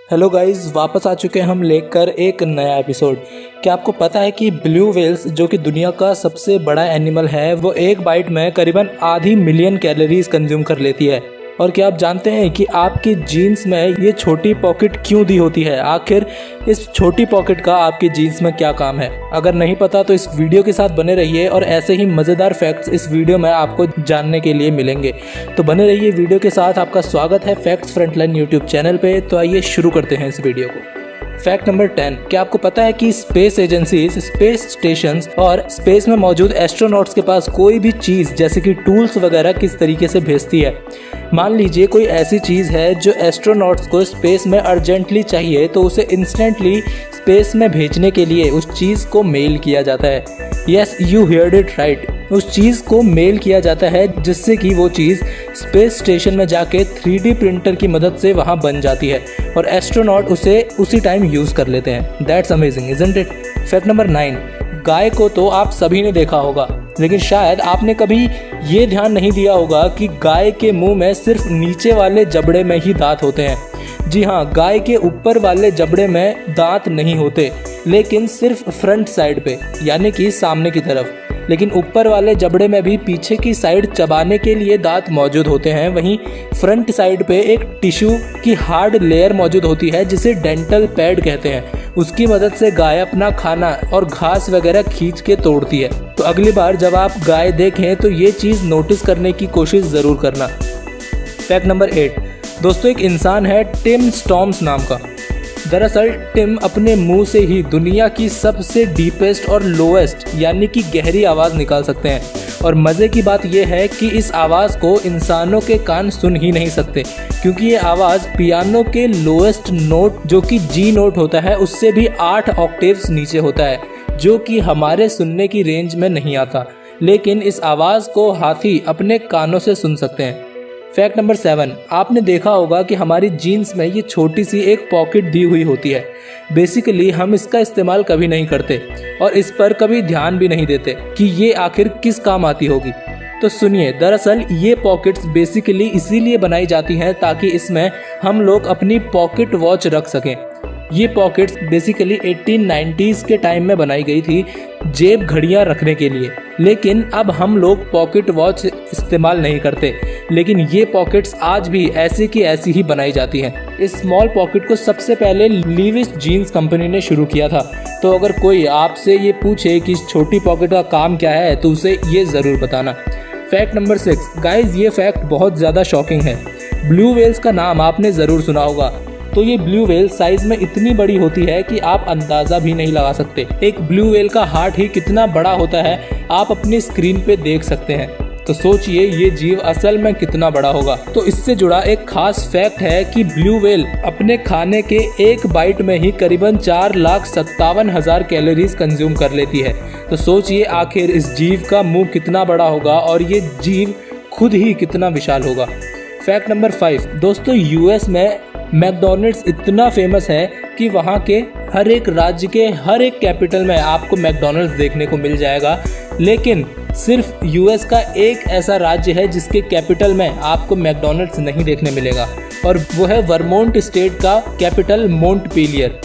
Hello guys, वापस आ चुके हैं हम लेकर एक नया एपिसोड। क्या आपको पता है कि ब्लू व्हेल्स जो कि दुनिया का सबसे बड़ा एनिमल है, वो एक बाइट में करीबन आधी मिलियन कैलोरीज कंज्यूम कर लेती है। और क्या आप जानते हैं कि आपकी जीन्स में ये छोटी पॉकेट क्यों दी होती है? आखिर इस छोटी पॉकेट का आपकी जीन्स में क्या काम है? अगर नहीं पता तो इस वीडियो के साथ बने रहिए और ऐसे ही मज़ेदार फैक्ट्स इस वीडियो में आपको जानने के लिए मिलेंगे। तो बने रहिए वीडियो के साथ। आपका स्वागत है फैक्ट्स फ्रंटलाइन यूट्यूब चैनल पे। तो आइए शुरू करते हैं इस वीडियो को। फैक्ट नंबर 10, क्या आपको पता है कि स्पेस एजेंसीज, स्पेस स्टेशंस और स्पेस में मौजूद एस्ट्रोनॉट्स के पास कोई भी चीज़ जैसे कि टूल्स वगैरह किस तरीके से भेजती है? मान लीजिए कोई ऐसी चीज़ है जो एस्ट्रोनॉट्स को स्पेस में अर्जेंटली चाहिए, तो उसे इंस्टेंटली स्पेस में भेजने के लिए उस चीज़ को मेल किया जाता है। Yes, you heard it right. उस चीज़ को मेल किया जाता है जिससे कि वो चीज़ स्पेस स्टेशन में जाके 3D प्रिंटर की मदद से वहाँ बन जाती है और एस्ट्रोनॉट उसे उसी टाइम यूज़ कर लेते हैं। That's amazing, isn't it? Fact number 9, गाय को तो आप सभी ने देखा होगा, लेकिन शायद आपने कभी ये ध्यान नहीं दिया होगा कि गाय के मुंह में सिर्फ नीचे वाले जबड़े में ही दांत होते हैं। जी हाँ, गाय के ऊपर वाले जबड़े में दांत नहीं होते, लेकिन सिर्फ फ्रंट साइड पे, यानी कि सामने की तरफ। लेकिन ऊपर वाले जबड़े में भी पीछे की साइड चबाने के लिए दांत मौजूद होते हैं। वहीं फ्रंट साइड पे एक टिश्यू की हार्ड लेयर मौजूद होती है जिसे डेंटल पैड कहते हैं। उसकी मदद से गाय अपना खाना और घास वगैरह खींच के तोड़ती है। तो अगली बार जब आप गाय देखें तो ये चीज़ नोटिस करने की कोशिश ज़रूर करना। फैक्ट नंबर 8, दोस्तों एक इंसान है टिम स्टॉर्म्स नाम का। दरअसल टिम अपने मुंह से ही दुनिया की सबसे डीपेस्ट और लोएस्ट यानी कि गहरी आवाज़ निकाल सकते हैं। और मज़े की बात यह है कि इस आवाज़ को इंसानों के कान सुन ही नहीं सकते, क्योंकि ये आवाज़ पियानो के लोएस्ट नोट जो कि जी नोट होता है उससे भी 8 ऑक्टेव्स नीचे होता है, जो कि हमारे सुनने की रेंज में नहीं आता। लेकिन इस आवाज़ को हाथी अपने कानों से सुन सकते हैं। फैक्ट नंबर 7, आपने देखा होगा कि हमारी जीन्स में ये छोटी सी एक पॉकेट दी हुई होती है। बेसिकली हम इसका इस्तेमाल कभी नहीं करते और इस पर कभी ध्यान भी नहीं देते कि ये आखिर किस काम आती होगी। तो सुनिए, दरअसल ये पॉकेट्स बेसिकली इसीलिए बनाई जाती हैं ताकि इसमें हम लोग अपनी पॉकेट वॉच रख सकें। ये पॉकेट्स बेसिकली 1890s के टाइम में बनाई गई थी जेब घड़ियां रखने के लिए। लेकिन अब हम लोग पॉकेट वॉच इस्तेमाल नहीं करते, लेकिन ये पॉकेट्स आज भी ऐसी की ऐसी ही बनाई जाती हैं। इस स्मॉल पॉकेट को सबसे पहले लीविस जीन्स कंपनी ने शुरू किया था। तो अगर कोई आपसे ये पूछे कि इस छोटी पॉकेट का काम क्या है तो उसे ये ज़रूर बताना। फैक्ट नंबर 6, गाइज ये फैक्ट बहुत ज़्यादा शॉकिंग है। ब्लू व्हेल्स का नाम आपने ज़रूर सुना होगा। तो ये ब्लू व्हेल साइज में इतनी बड़ी होती है कि आप अंदाजा भी नहीं लगा सकते। एक ब्लू व्हेल का हार्ट ही कितना बड़ा होता है आप अपनी स्क्रीन पे देख सकते हैं। तो सोचिए ये जीव असल में कितना बड़ा होगा। तो इससे जुड़ा एक खास फैक्ट है कि ब्लू व्हेल अपने खाने के एक बाइट में ही करीबन 4,57,000 कैलोरीज कंज्यूम कर लेती है। तो सोचिए आखिर इस जीव का मुंह कितना बड़ा होगा और ये जीव खुद ही कितना विशाल होगा। फैक्ट नंबर 5, दोस्तों यूएस में मैकडॉनल्ड्स इतना फेमस है कि वहाँ के हर एक राज्य के हर एक कैपिटल में आपको मैकडॉनल्ड्स देखने को मिल जाएगा। लेकिन सिर्फ यूएस का एक ऐसा राज्य है जिसके कैपिटल में आपको मैकडॉनल्ड्स नहीं देखने मिलेगा, और वो है वर्मोंट स्टेट का कैपिटल मोंटपेलियर।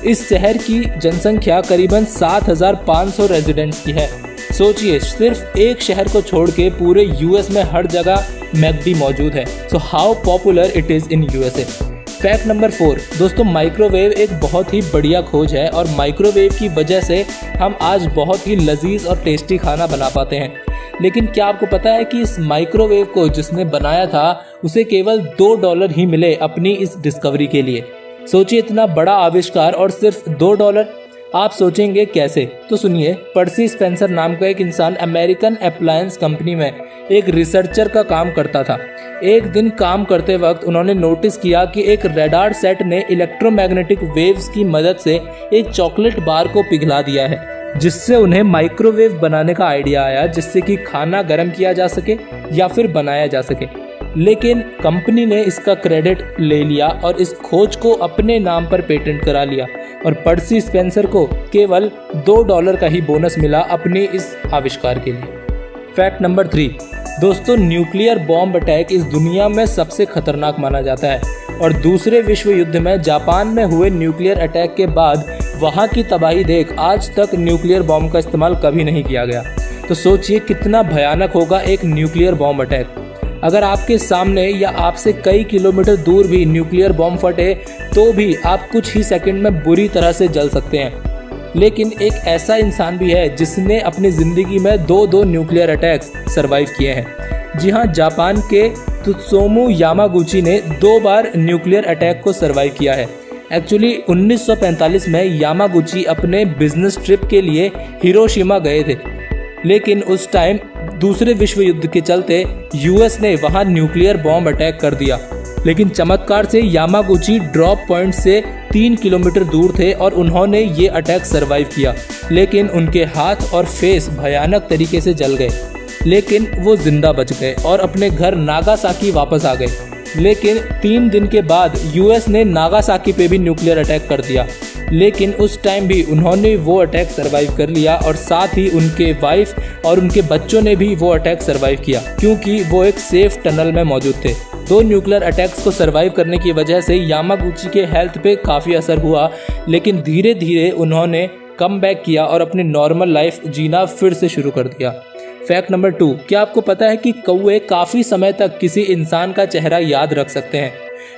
इस शहर की जनसंख्या करीबन 7,500 रेजिडेंट्स की है। सोचिए सिर्फ एक शहर को छोड़ के पूरे यूएस में हर जगह मैकडी मौजूद है। So how popular it is in USA. Fact number 4, दोस्तों माइक्रोवेव एक बहुत ही बढ़िया खोज है और माइक्रोवेव की वजह से हम आज बहुत ही लजीज और टेस्टी खाना बना पाते हैं। लेकिन क्या आपको पता है कि इस माइक्रोवेव को जिसने बनाया था उसे केवल $2 ही मिले अपनी इस डिस्कवरी के लिए? सोचिए इतना बड़ा आविष्कार और सिर्फ $2। आप सोचेंगे कैसे? तो सुनिए, पर्सी स्पेंसर नाम का एक इंसान अमेरिकन अप्लायंस कंपनी में एक रिसर्चर का काम करता था। एक दिन काम करते वक्त उन्होंने नोटिस किया कि एक रडार सेट ने इलेक्ट्रोमैग्नेटिक वेव्स की मदद से एक चॉकलेट बार को पिघला दिया है, जिससे उन्हें माइक्रोवेव बनाने का आइडिया आया जिससे कि खाना गर्म किया जा सके या फिर बनाया जा सके। लेकिन कंपनी ने इसका क्रेडिट ले लिया और इस खोज को अपने नाम पर पेटेंट करा लिया और पर्सी स्पेंसर को केवल $2 का ही बोनस मिला अपने इस आविष्कार के लिए। फैक्ट नंबर 3, दोस्तों न्यूक्लियर बॉम्ब अटैक इस दुनिया में सबसे खतरनाक माना जाता है। और दूसरे विश्व युद्ध में जापान में हुए न्यूक्लियर अटैक के बाद वहाँ की तबाही देख आज तक न्यूक्लियर बॉम्ब का इस्तेमाल कभी नहीं किया गया। तो सोचिए कितना भयानक होगा एक न्यूक्लियर बॉम्ब अटैक। अगर आपके सामने या आपसे कई किलोमीटर दूर भी न्यूक्लियर बॉम्ब फटे तो भी आप कुछ ही सेकंड में बुरी तरह से जल सकते हैं। लेकिन एक ऐसा इंसान भी है जिसने अपनी ज़िंदगी में दो न्यूक्लियर अटैक्स सरवाइव किए हैं। जी हाँ, जापान के त्सुतोमु यामागुची ने 2 बार न्यूक्लियर अटैक को सरवाइव किया है। एक्चुअली 1945 में यामागुची अपने बिजनेस ट्रिप के लिए हिरोशिमा गए थे, लेकिन उस टाइम दूसरे विश्व युद्ध के चलते यूएस ने वहां न्यूक्लियर बॉम्ब अटैक कर दिया। लेकिन चमत्कार से यामागुची ड्रॉप पॉइंट से 3 किलोमीटर दूर थे और उन्होंने ये अटैक सरवाइव किया। लेकिन उनके हाथ और फेस भयानक तरीके से जल गए, लेकिन वो जिंदा बच गए और अपने घर नागासाकी वापस आ गए। लेकिन 3 दिन के बाद यूएस ने नागासाकी पे भी न्यूक्लियर अटैक कर दिया, लेकिन उस टाइम भी उन्होंने वो अटैक सरवाइव कर लिया और साथ ही उनके वाइफ और उनके बच्चों ने भी वो अटैक सरवाइव किया, क्योंकि वो एक सेफ टनल में मौजूद थे। 2 न्यूक्लियर अटैक्स को सरवाइव करने की वजह से यामागुची के हेल्थ पे काफ़ी असर हुआ, लेकिन धीरे धीरे उन्होंने कम बैक किया और अपनी नॉर्मल लाइफ जीना फिर से शुरू कर दिया। फैक्ट नंबर 2, क्या आपको पता है कि कौवे काफ़ी समय तक किसी इंसान का चेहरा याद रख सकते हैं।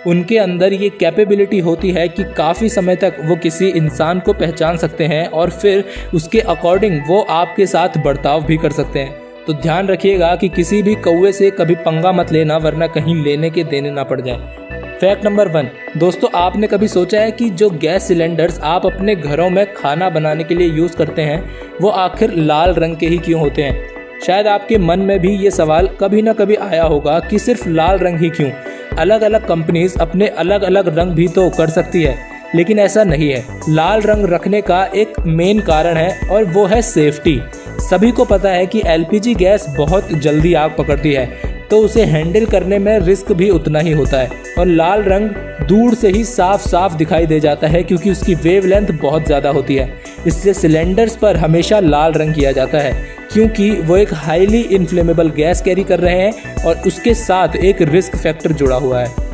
उनके अंदर ये कैपेबिलिटी होती है कि काफ़ी समय तक वो किसी इंसान को पहचान सकते हैं और फिर उसके अकॉर्डिंग वो आपके साथ बर्ताव भी कर सकते हैं। तो ध्यान रखिएगा कि किसी भी कौवे से कभी पंगा मत लेना, वरना कहीं लेने के देने ना पड़ जाए। फैक्ट नंबर 1, दोस्तों आपने कभी सोचा है कि जो गैस सिलेंडर्स आप अपने घरों में खाना बनाने के लिए यूज़ करते हैं वो आखिर लाल रंग के ही क्यों होते हैं। शायद आपके मन में भी ये सवाल कभी ना कभी आया होगा कि सिर्फ लाल रंग ही क्यों। अलग अलग कंपनीज अपने अलग अलग रंग भी तो कर सकती है, लेकिन ऐसा नहीं है। लाल रंग रखने का एक मेन कारण है और वो है सेफ्टी। सभी को पता है कि एलपीजी गैस बहुत जल्दी आग पकड़ती है, तो उसे हैंडल करने में रिस्क भी उतना ही होता है। और लाल रंग दूर से ही साफ साफ दिखाई दे जाता है क्योंकि उसकी वेवलेंथ बहुत ज़्यादा होती है। इसलिए सिलेंडर्स पर हमेशा लाल रंग किया जाता है, क्योंकि वो एक हाईली इन्फ्लेमेबल गैस कैरी कर रहे हैं और उसके साथ एक रिस्क फैक्टर जुड़ा हुआ है।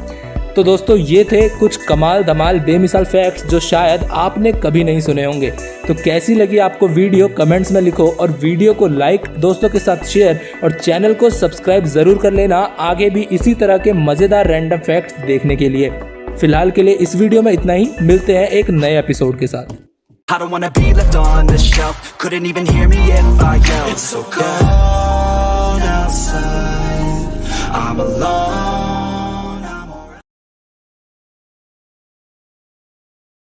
तो दोस्तों ये थे कुछ कमाल धमाल बेमिसाल फैक्ट्स जो शायद आपने कभी नहीं सुने होंगे। तो कैसी लगी आपको वीडियो कमेंट्स में लिखो और वीडियो को लाइक, दोस्तों के साथ शेयर और चैनल को सब्सक्राइब ज़रूर कर लेना आगे भी इसी तरह के मज़ेदार रैंडम फैक्ट्स देखने के लिए। फिलहाल के लिए इस वीडियो में इतना ही, मिलते हैं एक नए एपिसोड के साथ। I don't wanna be left on the shelf. Couldn't even hear me if I yelled. It's so cold outside. I'm alone.